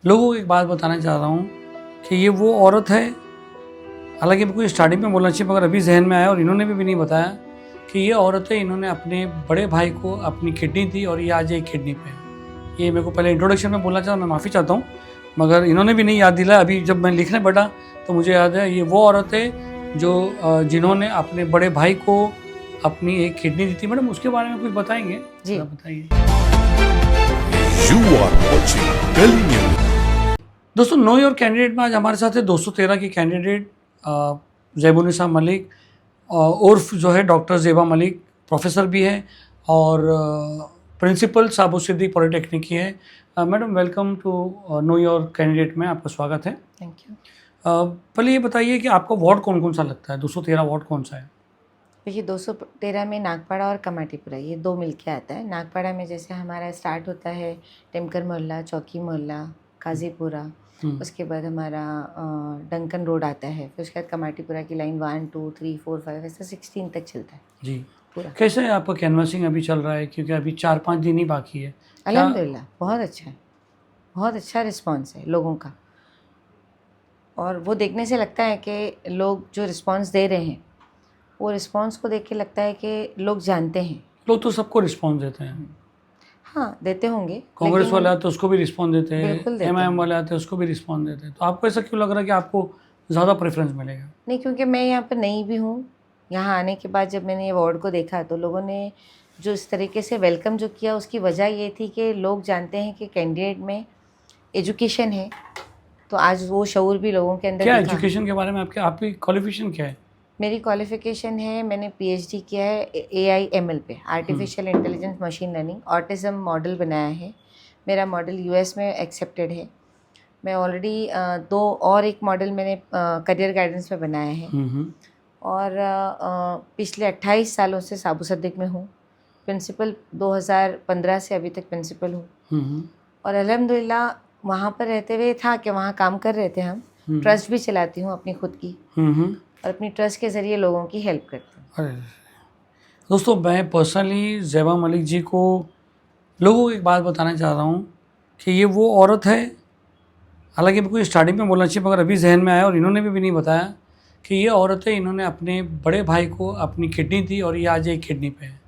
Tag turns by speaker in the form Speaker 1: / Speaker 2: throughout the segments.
Speaker 1: लोगों को एक बात बताना चाह रहा हूँ कि ये वो औरत है, हालांकि मेरे को स्टार्टिंग में बोलना चाहिए मगर अभी जहन में आया और इन्होंने भी नहीं बताया कि ये औरत है। इन्होंने अपने बड़े भाई को अपनी किडनी दी और ये आज एक किडनी पे है। ये मेरे को पहले इंट्रोडक्शन में बोलना चाहा, मैं माफ़ी चाहता हूँ मगर इन्होंने भी नहीं याद दिलाया। अभी जब मैं लिखने बैठा तो मुझे याद है ये वो औरत है जो जिन्होंने अपने बड़े भाई को अपनी एक किडनी दी थी। मैडम उसके बारे में कुछ बताएंगे?
Speaker 2: जी
Speaker 1: बताइए।
Speaker 3: You are watching Delhi News.
Speaker 1: दोस्तों, नो योर कैंडिडेट में आज हमारे साथ है 213 की कैंडिडेट ज़ैबुन्निसा मलिक उर्फ जो है डॉक्टर ज़ेबा मलिक, प्रोफेसर भी है और प्रिंसिपल साबु सिद्दीक पॉलिटेक्निक की है। Madam welcome to know your candidate में आपका स्वागत है।
Speaker 2: Thank you.
Speaker 1: पहले ये बताइए कि आपका वार्ड कौन कौन सा लगता है? 213 वार्ड कौन सा है?
Speaker 2: देखिए 213 में नागपाड़ा और कमाटीपुरा ये दो मिलके आता है। नागपाड़ा में जैसे हमारा स्टार्ट होता है टेमकर मोहल्ला, चौकी मोहल्ला, काजीपुरा, उसके बाद हमारा डंकन रोड आता है, फिर उसके बाद कमाटीपुरा की लाइन 1 2 3 4 5 ऐसा 16 तक चलता है
Speaker 1: जी
Speaker 2: पूरा।
Speaker 1: कैसे है आपका कैनवासिंग अभी चल रहा है? क्योंकि अभी 4-5 दिन ही बाकी है।
Speaker 2: अल्हम्दुलिल्लाह बहुत अच्छा है, बहुत अच्छा रिस्पांस है लोगों का और वो देखने से लगता है कि लोग जो रिस्पांस दे रहे हैं वो रिस्पांस को देख के लगता है कि लोग जानते हैं।
Speaker 1: लोग तो सबको रिस्पॉन्स देते हैं।
Speaker 2: हाँ देते होंगे,
Speaker 1: कांग्रेस
Speaker 2: लेकिन
Speaker 1: वाले आते हैं उसको भी रिस्पॉन्स देते
Speaker 2: बिल्कुल
Speaker 1: हैं,
Speaker 2: देते
Speaker 1: एमआईएम
Speaker 2: हैं।
Speaker 1: वाले आते हैं उसको भी रिस्पॉन्स देते हैं। तो आपको ऐसा क्यों लग रहा है कि आपको ज़्यादा प्रेफरेंस मिलेगा?
Speaker 2: नहीं, क्योंकि मैं यहाँ पर नई भी हूँ। यहाँ आने के बाद जब मैंने ये वार्ड को देखा तो लोगों ने जो इस तरीके से वेलकम जो किया उसकी वजह ये थी कि लोग जानते हैं कि कैंडिडेट में एजुकेशन है, तो आज वो शऊर भी लोगों के अंदर
Speaker 1: क्या
Speaker 2: दिखा।
Speaker 1: एजुकेशन के बारे में आपकी क्वालिफिकेशन क्या है?
Speaker 2: मेरी क्वालिफ़िकेशन है, मैंने पीएचडी किया है AIML पे, artificial intelligence machine learning, autism model बनाया है। मेरा मॉडल यूएस में एक्सेप्टेड है। मैं ऑलरेडी एक मॉडल मैंने करियर गाइडेंस में बनाया है और पिछले 28 सालों से साबु सिद्दीक में हूँ। प्रिंसिपल 2015 से अभी तक प्रिंसिपल हूँ और अल्हम्दुलिल्लाह वहाँ पर रहते हुए था कि वहाँ काम कर रहे थे हम। ट्रस्ट भी चलाती हूँ अपनी खुद की और अपनी ट्रस्ट के ज़रिए लोगों की हेल्प करती हूँ।
Speaker 1: अरे दोस्तों, मैं पर्सनली ज़ेबा मलिक जी को लोगों को एक बात बताना चाह रहा हूँ कि ये वो औरत है, हालांकि मेरे को स्टार्टिंग में बोलना चाहिए मगर अभी जहन में आया और इन्होंने भी नहीं बताया कि ये औरत है। इन्होंने अपने बड़े भाई को अपनी किडनी दी और ये आज एक किडनी पे है।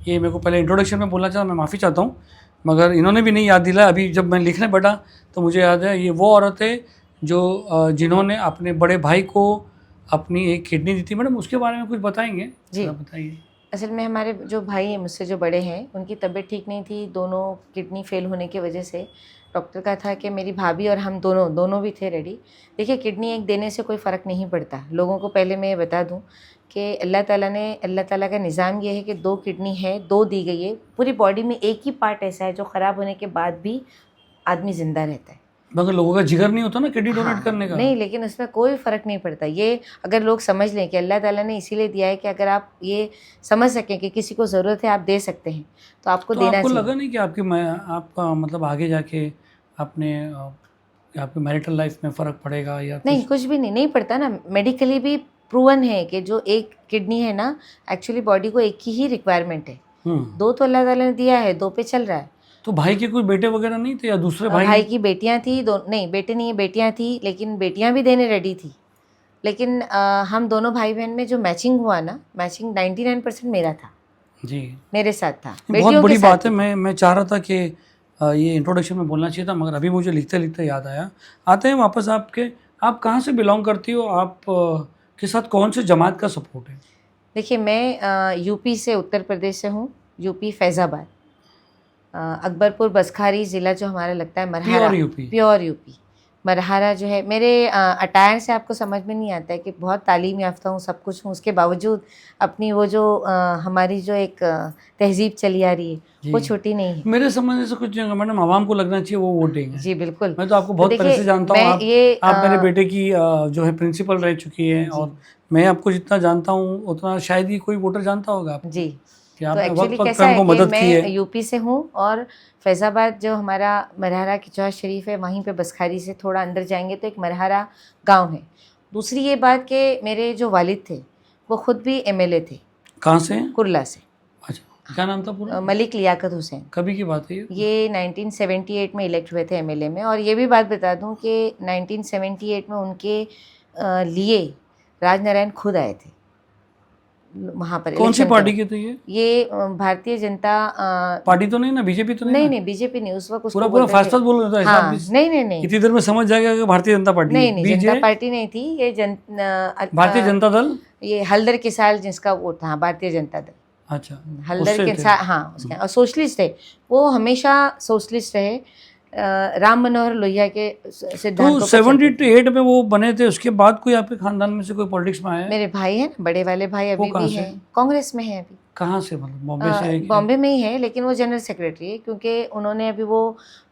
Speaker 1: ये मेरे को पहले इंट्रोडक्शन में बोलना चाहा, मैं माफ़ी चाहता हूँ मगर इन्होंने भी नहीं याद दिलाया। अभी जब मैं लिखने बैठा तो मुझे याद है ये वो औरत है जो जिन्होंने अपने बड़े भाई को अपनी एक किडनी दी थी। मैडम उसके बारे में कुछ बताएंगे?
Speaker 2: जी
Speaker 1: बताइए।
Speaker 2: असल में हमारे जो भाई हैं मुझसे जो बड़े हैं उनकी तबीयत ठीक नहीं थी, दोनों किडनी फेल होने की वजह से। डॉक्टर का था कि मेरी भाभी और हम दोनों भी थे रेडी। देखिए किडनी एक देने से कोई फ़र्क नहीं पड़ता। लोगों को पहले मैं ये बता दूं कि अल्लाह ताला का निज़ाम ये है कि 2 किडनी है, 2 दी गई है। पूरी बॉडी में एक ही पार्ट ऐसा है जो ख़राब होने के बाद भी आदमी ज़िंदा रहता है।
Speaker 1: मगर लोगों का जिगर नहीं होता ना किडनी डोनेट करने का?
Speaker 2: नहीं, लेकिन उसमें कोई फ़र्क नहीं पड़ता। ये अगर लोग समझ लें कि अल्लाह ताला ने इसीलिए दिया है कि अगर आप ये समझ सकें कि किसी को ज़रूरत है आप दे सकते हैं तो आपको देना
Speaker 1: आपको
Speaker 2: चाहिए।
Speaker 1: लगा नहीं कि आपका मतलब आगे जाके आपके मैरिटल लाइफ में फ़र्क पड़ेगा या
Speaker 2: नहीं, कुछ भी नहीं पड़ता ना। मेडिकली भी प्रूवन है कि जो एक किडनी है ना, एक्चुअली बॉडी को एक की ही रिक्वायरमेंट है। 2 तो अल्लाह ताला ने दिया है, 2 पे चल रहा है।
Speaker 1: तो भाई के कोई बेटे वगैरह नहीं थे या दूसरे
Speaker 2: भाई की बेटियां थी, नहीं बेटे नहीं है, बेटियां थी, लेकिन बेटियां भी देने रेडी थी। लेकिन हम दोनों भाई बहन में जो मैचिंग हुआ ना, मैचिंग 99% मेरा था
Speaker 1: जी,
Speaker 2: मेरे साथ था।
Speaker 1: बहुत बड़ी बात है। मैं चाह रहा था कि ये इंट्रोडक्शन में बोलना चाहिए था मगर अभी मुझे लिखते लिखते याद आया। आते हैं वापस आप कहाँ से बिलोंग करती हो? आप के साथ कौन से जमात का सपोर्ट है?
Speaker 2: देखिए मैं यूपी से, उत्तर प्रदेश से हूँ। यूपी फैज़ाबाद, अकबरपुर बसखारी ज़िला जो हमारा लगता है, मरहारा। प्योर यूपी मरहारा जो है। मेरे अटायर से आपको समझ में नहीं आता है कि बहुत तालीम याफ्ता हूँ, सब कुछ हूँ, उसके बावजूद अपनी वो जो हमारी जो एक तहजीब चली आ रही है वो छोटी नहीं है।
Speaker 1: मेरे समझने से कुछ मैडम आवाम को लगना चाहिए वो वोटिंग है।
Speaker 2: जी बिल्कुल।
Speaker 1: मैं तो आपको बहुत पहले से जानता हूँ। आप मेरे बेटे की जो है प्रिंसिपल रह चुकी है और मैं आपको जितना जानता हूँ उतना शायद ही कोई वोटर जानता होगा आपको।
Speaker 2: जी
Speaker 1: तो
Speaker 2: एक्चुअली कैसा है कि मैं यूपी से हूँ और फैज़ाबाद जो हमारा मरहारा की चौहान शरीफ है वहीं पे बसखारी से थोड़ा अंदर जाएंगे तो एक मरहारा गांव है। दूसरी ये बात कि मेरे जो वालिद थे वो खुद भी MLA थे।
Speaker 1: कहाँ से?
Speaker 2: कुरला से।
Speaker 1: अच्छा। क्या नाम था पूरा?
Speaker 2: मलिक लियाकत हुसैन।
Speaker 1: कभी की बात है
Speaker 2: ये 1978 में इलेक्ट हुए थे एमएलए में। और ये भी बात बता दूं कि 1978 में उनके लिए राजनारायण खुद आए थे वहाँ पर।
Speaker 1: कौन सी
Speaker 2: election
Speaker 1: पार्टी
Speaker 2: के
Speaker 1: के थे ये?
Speaker 2: ये भारतीय जनता
Speaker 1: पार्टी तो नहीं ना, बीजेपी तो नहीं
Speaker 2: नहीं
Speaker 1: ना?
Speaker 2: नहीं बीजेपी नहीं, उस वक्त उसको
Speaker 1: पूरा पूरा
Speaker 2: बोलते
Speaker 1: फास्ट
Speaker 2: थे।
Speaker 1: बोल रहा था
Speaker 2: हाँ,
Speaker 1: ऐसा?
Speaker 2: नहीं नहीं नहीं
Speaker 1: इतनी देर में समझ जाएगा कि भारतीय जनता पार्टी
Speaker 2: नहीं
Speaker 1: है।
Speaker 2: नहीं,
Speaker 1: बीजे
Speaker 2: जनता पार्टी नहीं थी ये।
Speaker 1: भारतीय जनता दल।
Speaker 2: ये हल्दर किसाल जिसका वोट था, हाँ, भारतीय जनता दल।
Speaker 1: अच्छा,
Speaker 2: हल्दर
Speaker 1: उससे
Speaker 2: के
Speaker 1: थे।
Speaker 2: साथ, हाँ उसके, और सोशलिस्ट है वो, हमेशा सोशलिस्ट रहे। राम मनोहर लोहिया के
Speaker 1: तो
Speaker 2: सिद्धांतों पर चलते
Speaker 1: 78 में वो बने थे, उसके बाद कोई आपके खानदान में से कोई पॉलिटिक्स में आया है?
Speaker 2: मेरे भाई हैं ना, बड़े वाले भाई
Speaker 1: वो
Speaker 2: अभी
Speaker 1: कहाँ
Speaker 2: भी
Speaker 1: से?
Speaker 2: हैं, कांग्रेस में हैं अभी।
Speaker 1: कहाँ से, मतलब बॉम्बे से है कि-
Speaker 2: बॉम्बे में ही है, लेकिन वो जनरल सेक्रेटरी है, क्योंकि उन्होंने अभी वो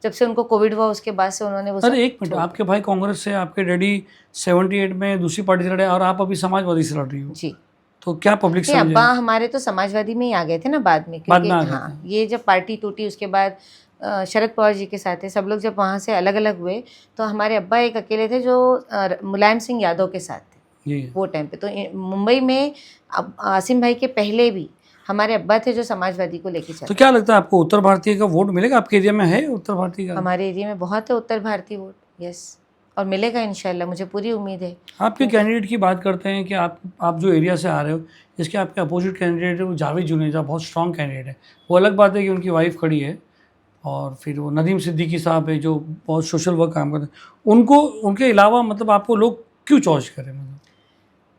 Speaker 2: जब से उनको कोविड हुआ उसके बाद से उन्होंने वो
Speaker 1: अरे एक मिनट, आपके भाई कांग्रेस से, आपके डैडी 78 में दूसरी पार्टी से लड़े और आप अभी समाजवादी से लड़ रही हो,
Speaker 2: जी।
Speaker 1: तो क्या पब्लिक
Speaker 2: नहीं,
Speaker 1: समझे?
Speaker 2: अब्बा हमारे तो समाजवादी में ही आ गए थे ना बाद में,
Speaker 1: बाद
Speaker 2: क्योंकि
Speaker 1: में आ गए
Speaker 2: हाँ, ये जब पार्टी टूटी उसके बाद शरद पवार जी के साथ है, सब लोग जब वहाँ से अलग अलग हुए तो हमारे अब्बा एक अकेले थे जो मुलायम सिंह यादव के साथ थे
Speaker 1: जी।
Speaker 2: वो टाइम पे। तो मुंबई में आसिम भाई के पहले भी हमारे अब्बा थे जो समाजवादी को लेके
Speaker 1: तो
Speaker 2: चले।
Speaker 1: क्या लगता है आपको उत्तर भारतीय का वोट मिलेगा? आपके एरिया में है उत्तर भारतीय का?
Speaker 2: हमारे एरिया में बहुत है उत्तर भारतीय वोट, यस, और मिलेगा इंशाल्लाह, मुझे पूरी उम्मीद है।
Speaker 1: आपके कैंडिडेट की बात करते हैं कि आप जो एरिया से आ रहे हो, जिसके आपके अपोजिट कैंडिडेट है वो जावेद जुनेजा, बहुत स्ट्रॉन्ग कैंडिडेट है। वो अलग बात है कि उनकी वाइफ खड़ी है, और फिर वो नदीम सिद्दीकी साहब है जो बहुत सोशल वर्क काम करते हैं। उनको, उनके अलावा मतलब आपको लोग क्यों चॉइस करें? मतलब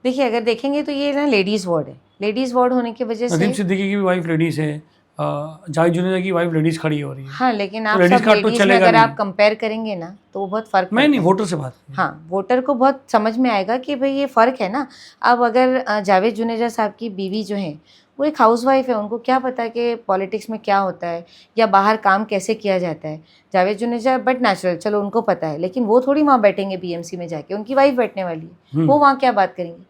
Speaker 2: देखिए, अगर देखेंगे तो ये ना लेडीज़ वार्ड है, लेडीज़ वार्ड होने की वजह
Speaker 1: नदीम
Speaker 2: से।
Speaker 1: सिद्दीकी की भी वाइफ लेडीज़ है, जावेद जुनेजा की वाइफ लेडीज़ खड़ी हो रही है।
Speaker 2: हाँ, लेकिन आप
Speaker 1: ladies
Speaker 2: सब
Speaker 1: का तो
Speaker 2: लेडीज में
Speaker 1: चलेगा
Speaker 2: अगर
Speaker 1: नहीं।
Speaker 2: आप कंपेयर करेंगे ना तो वो बहुत फर्क
Speaker 1: मैं
Speaker 2: पड़ता
Speaker 1: नहीं,
Speaker 2: है।
Speaker 1: वोटर से बात कर रहा हूँ।
Speaker 2: हाँ, वोटर को बहुत समझ में आएगा कि भाई ये फ़र्क है ना। अब अगर जावेद जुनेजा साहब की बीवी जो है वो एक हाउसवाइफ है, उनको क्या पता कि पॉलिटिक्स में क्या होता है या बाहर काम कैसे किया जाता है। जावेद जुनेजा बट नेचुरल, चलो उनको पता है, लेकिन वो थोड़ी वहाँ बैठेंगे बीएमसी में जाके, उनकी वाइफ बैठने वाली है, वो वहाँ क्या बात करेंगे?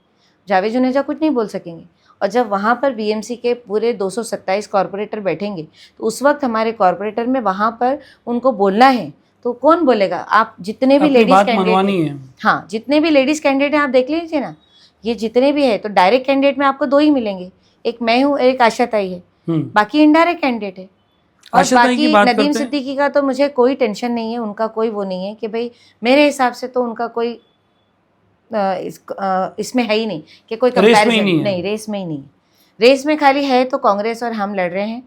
Speaker 2: जावेद जुनेजा कुछ नहीं बोल सकेंगे। और जब वहाँ पर बीएमसी के पूरे 227 कॉरपोरेटर बैठेंगे तो उस वक्त हमारे कॉरपोरेटर में वहाँ पर उनको बोलना है तो कौन बोलेगा? आप जितने भी
Speaker 1: अपनी
Speaker 2: लेडीज
Speaker 1: बात
Speaker 2: कैंडिडेट
Speaker 1: मनवानी है।
Speaker 2: हाँ, जितने भी लेडीज कैंडिडेट हैं आप देख लीजिए ना, ये जितने भी है तो डायरेक्ट कैंडिडेट में आपको 2 ही मिलेंगे, एक मैं हूँ, एक आशा ताई है, बाकी इनडायरेक्ट कैंडिडेट है। और
Speaker 1: आशा ताई की
Speaker 2: बाकी
Speaker 1: बात
Speaker 2: नदीम
Speaker 1: करते हैं।
Speaker 2: सिद्दीकी का तो मुझे कोई टेंशन नहीं है, उनका कोई वो नहीं है कि भाई, मेरे हिसाब से तो उनका कोई इसमें है ही नहीं कि कोई
Speaker 1: रेस में ही
Speaker 2: कंपैरिजन
Speaker 1: नहीं है।
Speaker 2: नहीं, रेस में ही नहीं। रेस में खाली है तो कांग्रेस और हम लड़ रहे हैं,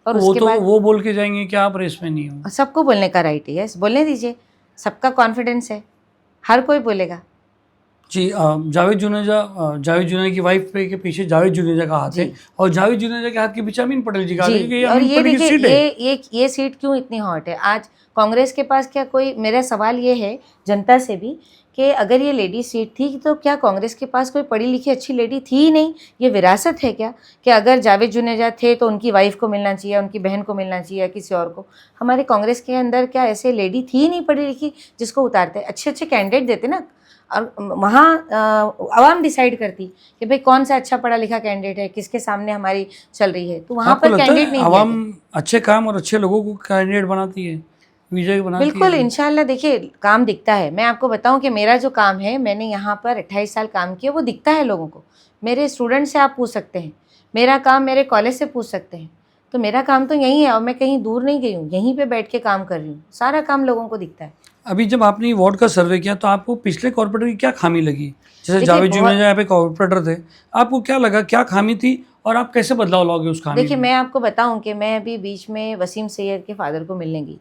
Speaker 2: और
Speaker 1: वो
Speaker 2: उसके
Speaker 1: तो
Speaker 2: बाद
Speaker 1: वो बोल के जाएंगे कि आप रेस में नहीं हो।
Speaker 2: सबको बोलने का राइट है, यस, बोलने दीजिए, सबका कॉन्फिडेंस है, हर कोई बोलेगा।
Speaker 1: जी, जावेद जुनेजा की वाइफ के पीछे जावेद जुनेजा का हाथ है,
Speaker 2: जी।
Speaker 1: और जावेद जुनेजा के हाथ के पीछे अमीन पटेल जी का हाथ है,
Speaker 2: जी,
Speaker 1: क्योंकि
Speaker 2: और
Speaker 1: अमीन
Speaker 2: ये
Speaker 1: पटेल की
Speaker 2: देखिए,
Speaker 1: सीट है।
Speaker 2: ये सीट क्यों इतनी हॉट है आज कांग्रेस के पास? क्या कोई, मेरा सवाल ये है जनता से भी कि अगर ये लेडी सीट थी तो क्या कांग्रेस के पास कोई पढ़ी लिखी अच्छी लेडी थी ही नहीं? ये विरासत है क्या कि अगर जावेद जुनेजा थे तो उनकी वाइफ को मिलना चाहिए, उनकी बहन को मिलना चाहिए, या किसी और को? हमारे कांग्रेस के अंदर क्या ऐसे लेडी थी ही नहीं पढ़ी लिखी जिसको उतारते? अच्छे अच्छे कैंडिडेट देते ना, और वहाँ आवाम डिसाइड करती कि भाई कौन सा अच्छा पढ़ा लिखा कैंडिडेट है, किसके सामने हमारी चल रही है, तो वहाँ
Speaker 1: आपको
Speaker 2: पर
Speaker 1: लगता
Speaker 2: कैंडिडेट
Speaker 1: है
Speaker 2: नहीं
Speaker 1: आवाम
Speaker 2: दिया गया।
Speaker 1: अच्छे काम और अच्छे लोगों को कैंडिडेट बनाती है, विजय बनाती है?
Speaker 2: बिल्कुल, इंशाल्लाह। देखिए, काम दिखता है। मैं आपको बताऊं कि मेरा जो काम है, मैंने यहाँ पर 28 साल काम किया, वो दिखता है लोगों को। मेरे स्टूडेंट से आप पूछ सकते हैं, मेरा काम मेरे कॉलेज से पूछ सकते हैं, तो मेरा काम तो यही है, और मैं कहीं दूर नहीं गई हूँ, यहीं पे बैठ के काम कर रही हूँ, सारा काम लोगों को दिखता है।
Speaker 1: अभी जब आपने ये वार्ड का सर्वे किया तो आपको पिछले कॉर्पोरेटर की क्या खामी लगी? जैसे
Speaker 2: देखिए,
Speaker 1: जावेद जुनेजा यहाँ पे कॉर्पोरेटर थे, आपको क्या लगा, क्या खामी थी, और आप कैसे बदलाव लाओगे उस खामी
Speaker 2: देखिए,
Speaker 1: में?
Speaker 2: मैं आपको बताऊं कि मैं अभी बीच में वसीम सैयद के फादर को मिलने गई थी,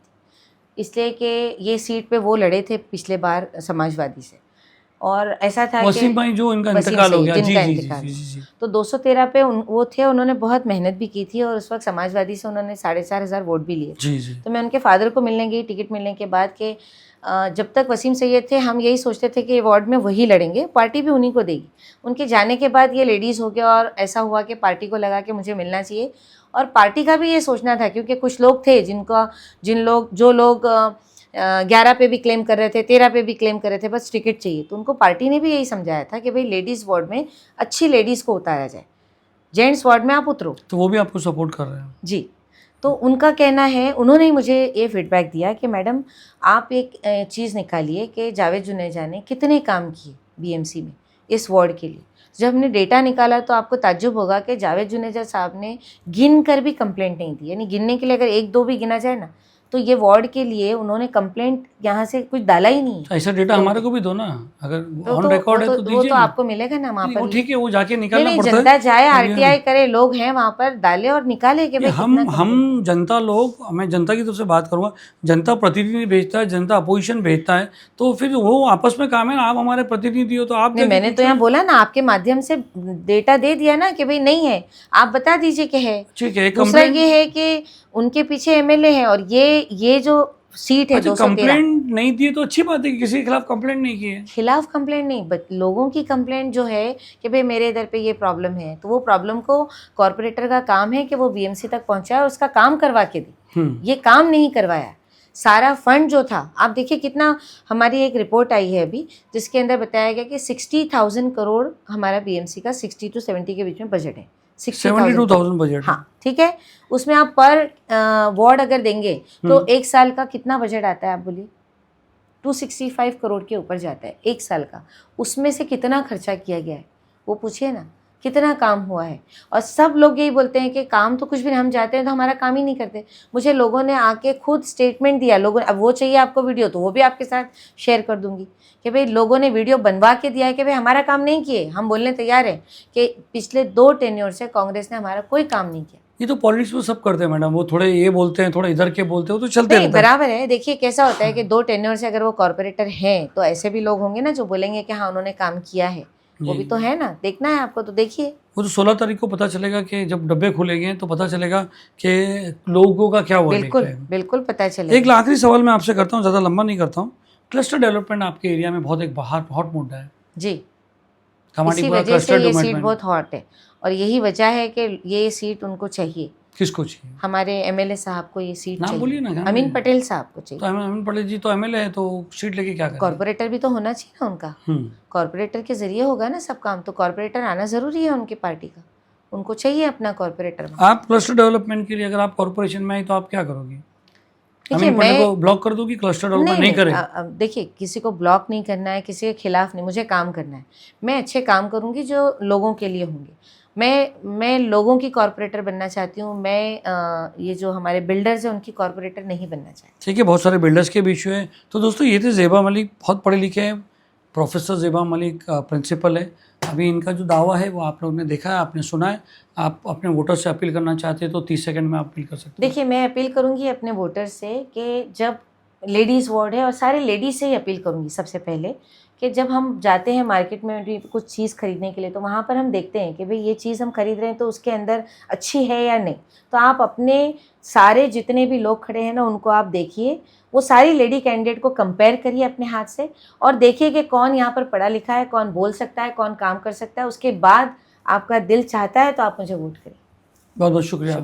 Speaker 2: इसलिए कि ये सीट पे वो लड़े थे पिछले बार समाजवादी से, और ऐसा था
Speaker 1: वसीम
Speaker 2: कि
Speaker 1: भाई जो इनका
Speaker 2: वसीम
Speaker 1: इंतकाल हो
Speaker 2: सैयद,
Speaker 1: गया, जी
Speaker 2: जिनका
Speaker 1: जी जी
Speaker 2: इंतकाल
Speaker 1: जी जी जी।
Speaker 2: तो 213 पे वो थे, उन्होंने बहुत मेहनत भी की थी, और उस वक्त समाजवादी से उन्होंने 4,500 वोट भी लिए।
Speaker 1: जी जी।
Speaker 2: तो मैं उनके फादर को मिलने गई टिकट मिलने के बाद के जब तक वसीम सैयद थे हम यही सोचते थे कि ये वार्ड में वही लड़ेंगे, पार्टी भी उन्हीं को देगी। उनके जाने के बाद ये लेडीज़ हो गया, और ऐसा हुआ कि पार्टी को लगा कि मुझे मिलना चाहिए, और पार्टी का भी ये सोचना था, क्योंकि कुछ लोग थे जो लोग 11 पे भी क्लेम कर रहे थे, 13 पे भी क्लेम कर रहे थे, बस टिकट चाहिए। तो उनको पार्टी ने भी यही समझाया था कि भाई लेडीज़ वार्ड में अच्छी लेडीज़ को उतारा जाए, जेंट्स वार्ड में आप उतरो।
Speaker 1: तो वो भी आपको सपोर्ट कर रहे हैं?
Speaker 2: जी। तो उनका कहना है, उन्होंने ही मुझे ये फीडबैक दिया कि मैडम आप एक चीज़ निकालिए कि जावेद जुनेजा ने कितने काम किए बीएमसी में इस वार्ड के लिए। जब हमने डेटा निकाला तो आपको ताज्जुब होगा कि जावेद जुनेजा साहब ने गिन कर भी कंप्लेंट नहीं दी, यानी गिनने के लिए अगर 1-2 भी गिना जाए ना तो ये वार्ड के लिए उन्होंने कंप्लेंट यहाँ से कुछ डाला ही नहीं है।
Speaker 1: ऐसा डेटा हमारे को भी दो ना, अगर ऑन रिकॉर्ड है तो
Speaker 2: वो
Speaker 1: दीजिए
Speaker 2: तो
Speaker 1: ना।
Speaker 2: आपको मिलेगा ना वहाँ
Speaker 1: नहीं,
Speaker 2: पर।
Speaker 1: वो ठीक है, वो जाके
Speaker 2: नहीं
Speaker 1: निकालना
Speaker 2: नहीं,
Speaker 1: पड़ता
Speaker 2: जनता
Speaker 1: है।
Speaker 2: जाए, आरटीआई करे, लोग हैं वहाँ पर, डाले और निकाले कि भाई कितना
Speaker 1: हम जनता लोग, मैं जनता की तरफ से बात करूंगा, जनता प्रतिनिधि भेजता है, जनता अपोजिशन भेजता है, तो फिर वो आपस में काम है ना, आप हमारे प्रतिनिधि हो तो आप
Speaker 2: नहीं, मैंने तो यहाँ बोला ना आपके माध्यम से डेटा दे दिया ना कि भाई नहीं है, आप बता दीजिए कि है।
Speaker 1: ठीक है।
Speaker 2: दूसरा ये है कि उनके पीछे एमएलए है और ये जो सीट है
Speaker 1: अच्छा,
Speaker 2: 213
Speaker 1: कंप्लेंट नहीं दी तो अच्छी बात है कि किसी के खिलाफ कंप्लेंट नहीं की है।
Speaker 2: खिलाफ कंप्लेंट नहीं, बट लोगों की कंप्लेंट जो है कि भाई मेरे इधर पे ये प्रॉब्लम है, तो वो प्रॉब्लम को कॉरपोरेटर का काम है कि वो बीएमसी तक पहुंचाए और उसका काम करवा के दे। ये काम नहीं करवाया। सारा फंड जो था, आप देखिए कितना, हमारी एक रिपोर्ट आई है अभी जिसके अंदर बताया गया कि 60,000 करोड़ हमारा बीएमसी का 60 to 70 के बीच में बजट है।
Speaker 1: 72,000 बजट।
Speaker 2: हाँ ठीक है, उसमें आप पर वार्ड अगर देंगे तो एक साल का कितना बजट आता है आप बोलिए? 265 करोड़ के ऊपर जाता है एक साल का। उसमें से कितना खर्चा किया गया है वो पूछिए ना, कितना काम हुआ है। और सब लोग यही बोलते हैं कि काम तो कुछ भी नहीं, हम जाते हैं तो हमारा काम ही नहीं करते। मुझे लोगों ने आके खुद स्टेटमेंट दिया, लोगों, अब वो चाहिए आपको वीडियो तो वो भी आपके साथ शेयर कर दूंगी कि भाई लोगों ने वीडियो बनवा के दिया है कि भाई हमारा काम नहीं किए। हम बोलने तैयार हैं कि पिछले 2 टेन्योर से कांग्रेस ने हमारा कोई काम नहीं किया।
Speaker 1: ये तो पॉलिटिक्स में सब करते हैं मैडम, वो थोड़े ये बोलते हैं, थोड़े इधर के बोलते हो, तो चलते
Speaker 2: नहीं,
Speaker 1: रहता है।
Speaker 2: बराबर है। देखिए कैसा होता है कि 2 टेन्योर से अगर वो कॉर्पोरेटर हैं तो ऐसे भी लोग होंगे ना जो बोलेंगे कि हाँ उन्होंने काम किया है, वो भी तो है ना, देखना है आपको तो देखिए।
Speaker 1: वो तो 16 तारीख को पता चलेगा कि जब डब्बे खुलेंगे तो पता चलेगा कि लोगों का क्या हुआ।
Speaker 2: बिल्कुल बिल्कुल पता चलेगा।
Speaker 1: एक आखिरी सवाल मैं आपसे करता हूँ, ज़्यादा लंबा नहीं करता हूँ। क्लस्टर डेवलपमेंट आपके एरिया में बहुत एक हॉट मुद्दा है
Speaker 2: जी,
Speaker 1: कमाटी
Speaker 2: इसी
Speaker 1: पूरा
Speaker 2: वजह से
Speaker 1: क्लस्टर
Speaker 2: ये सीट
Speaker 1: डेवलपमेंट।
Speaker 2: बहुत हॉट है और यही वजह है कि ये सीट उनको चाहिए।
Speaker 1: किसको चाहिए?
Speaker 2: हमारे एमएलए साहब को ये सीट
Speaker 1: नाम बोलिए ना,
Speaker 2: चाहिए।
Speaker 1: क्या
Speaker 2: अमीन
Speaker 1: नाम?
Speaker 2: पटेल साहब को चाहिए।
Speaker 1: तो अमीन पटेल जी तो एमएलए है, तो सीट लेके क्या करें?
Speaker 2: कॉर्पोरेटर भी तो होना चाहिए ना उनका। कॉर्पोरेटर के जरिए होगा ना सब काम, तो कॉर्पोरेटर आना जरूरी है उनकी पार्टी का, उनको चाहिए अपना कॉर्पोरेटर।
Speaker 1: आप क्लस्टर डेवलपमेंट के लिए अगर आप कॉर्पोरेशन में आई तो आप क्या करोगी?
Speaker 2: देखिए
Speaker 1: अमीन पटेल
Speaker 2: मैं
Speaker 1: को ब्लॉक कर दूंगी, क्लस्टर डेवलपमेंट नहीं करे?
Speaker 2: देखिए किसी को ब्लॉक नहीं करना है, किसी के खिलाफ नहीं, मुझे काम करना है। मैं अच्छे काम करूंगी जो लोगों के लिए होंगे। मैं लोगों की कॉर्पोरेटर बनना चाहती हूँ। मैं ये जो हमारे बिल्डर्स हैं उनकी कॉर्पोरेटर नहीं बनना चाहती।
Speaker 1: ठीक है, बहुत सारे बिल्डर्स के बीच में। तो दोस्तों ये थे ज़ेबा मलिक, बहुत पढ़े लिखे हैं, प्रोफेसर ज़ेबा मलिक प्रिंसिपल है। अभी इनका जो दावा है वो आप लोगों ने देखा है, आपने सुना है। आप अपने वोटर से अपील करना चाहते हैं तो 30 सेकंड में आप अपील कर सकते हैं।
Speaker 2: देखिए मैं अपील करूंगी अपने वोटर से कि जब लेडीज़ वार्ड है और सारे लेडीज़ से ही अपील करूंगी सबसे पहले कि जब हम जाते हैं मार्केट में भी कुछ चीज़ खरीदने के लिए तो वहाँ पर हम देखते हैं कि भाई ये चीज़ हम खरीद रहे हैं तो उसके अंदर अच्छी है या नहीं। तो आप अपने सारे जितने भी लोग खड़े हैं ना उनको आप देखिए, वो सारी लेडी कैंडिडेट को कंपेयर करिए अपने हाथ से और देखिए कि कौन यहाँ पर पढ़ा लिखा है, कौन बोल सकता है, कौन काम कर सकता है। उसके बाद आपका दिल चाहता है तो आप मुझे वोट करें।
Speaker 1: बहुत बहुत शुक्रिया।